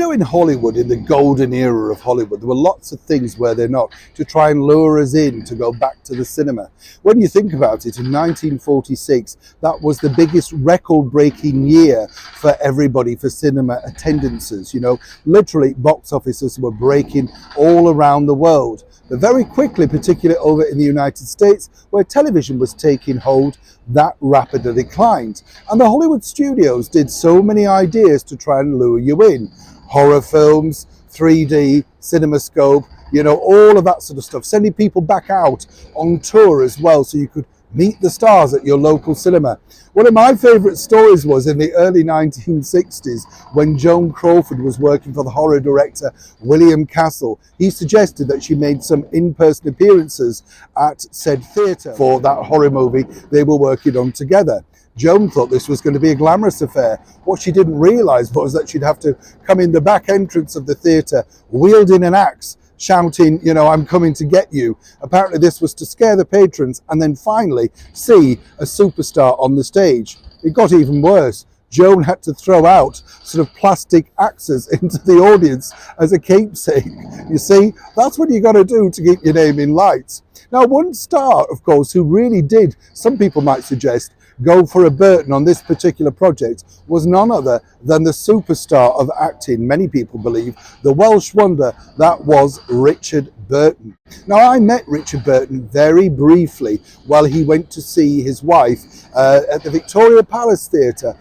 know, in Hollywood, in the golden era of Hollywood, there were lots of things, were there not, to try and lure us in to go back to the cinema. When you think about it, in 1946, that was the biggest record-breaking year for everybody, for cinema attendances. You know, literally box offices were breaking all around the world. But very quickly, particularly over in the United States, where television was taking hold, that rapidly declined. And the Hollywood studios did so many ideas to try and lure you in. Horror films, 3D, CinemaScope, you know, all of that sort of stuff. Sending people back out on tour as well, so you could meet the stars at your local cinema. One of my favourite stories was in the early 1960s when Joan Crawford was working for the horror director William Castle. He suggested that she made some in-person appearances at said theatre for that horror movie they were working on together. Joan thought this was going to be a glamorous affair. What she didn't realise was that she'd have to come in the back entrance of the theatre wielding an axe, shouting, you know, "I'm coming to get you." Apparently this was to scare the patrons and then finally see a superstar on the stage. It got even worse. Joan had to throw out sort of plastic axes into the audience as a keepsake. You see, that's what you got to do to keep your name in lights. Now, one star, of course, who really did, some people might suggest, go for a Burton on this particular project was none other than the superstar of acting, many people believe, the Welsh wonder that was Richard Burton. Now, I met Richard Burton very briefly while he went to see his wife at the Victoria Palace Theatre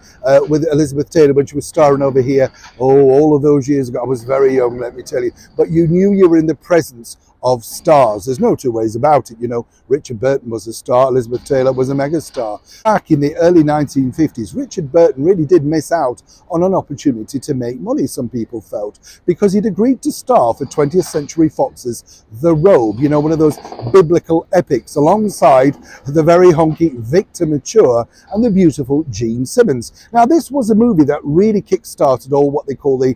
with Elizabeth Taylor when she was starring over here. Oh, all of those years ago. I was very young, let me tell you. But you knew you were in the presence of stars. There's no two ways about it. You know, Richard Burton was a star, Elizabeth Taylor was a megastar. Back in the early 1950s, Richard Burton really did miss out on an opportunity to make money, some people felt, because he'd agreed to star for 20th Century Fox's The Robe, you know, one of those biblical epics, alongside the very honky Victor Mature and the beautiful Gene Simmons. Now, this was a movie that really kick-started all what they call the,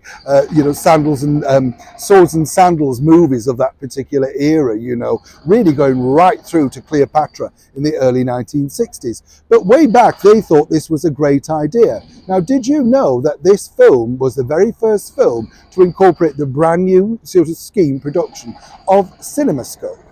you know, sandals and swords and sandals movies of that particular era, you know, really going right through to Cleopatra in the early 1960s. But way back, they thought this was a great idea. Now, did you know that this film was the very first film to incorporate the brand new sort of scheme production of CinemaScope?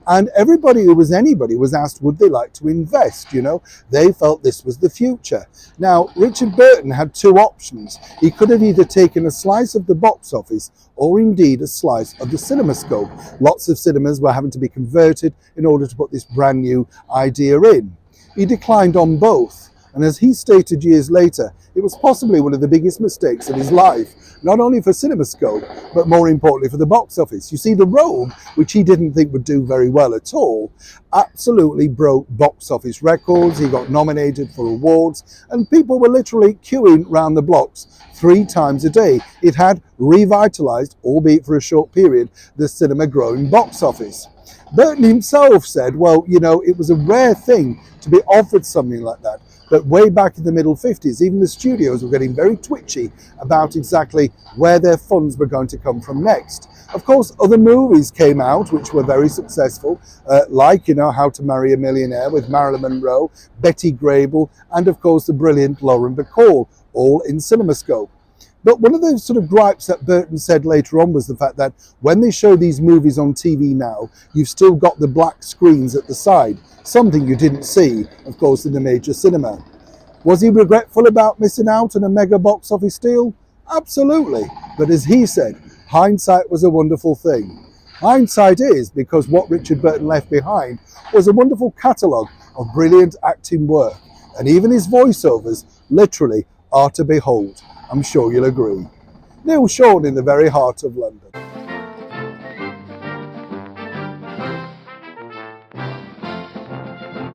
And everybody who was anybody was asked, would they like to invest? You know, they felt this was the future. Now, Richard Burton had two options. He could have either taken a slice of the box office or indeed a slice of the CinemaScope. Lots of cinemas were having to be converted in order to put this brand new idea in. He declined on both. And as he stated years later, it was possibly one of the biggest mistakes of his life, not only for CinemaScope, but more importantly for the box office. You see, The Robe, which he didn't think would do very well at all, absolutely broke box office records. He got nominated for awards, and people were literally queuing round the blocks 3 times a day. It had revitalized, albeit for a short period, the cinema growing box office. Burton himself said, well, you know, it was a rare thing to be offered something like that. But way back in the middle 50s, even the studios were getting very twitchy about exactly where their funds were going to come from next. Of course, other movies came out which were very successful, like, you know, How to Marry a Millionaire with Marilyn Monroe, Betty Grable, and of course the brilliant Lauren Bacall, all in CinemaScope. But one of the sort of gripes that Burton said later on was the fact that when they show these movies on TV now, you've still got the black screens at the side, something you didn't see, of course, in the major cinema. Was he regretful about missing out on a mega box office deal? Absolutely. But as he said, hindsight was a wonderful thing. Hindsight is, because what Richard Burton left behind was a wonderful catalogue of brilliant acting work. And even his voiceovers literally are to behold. I'm sure you'll agree. Neil Sean in the very heart of London.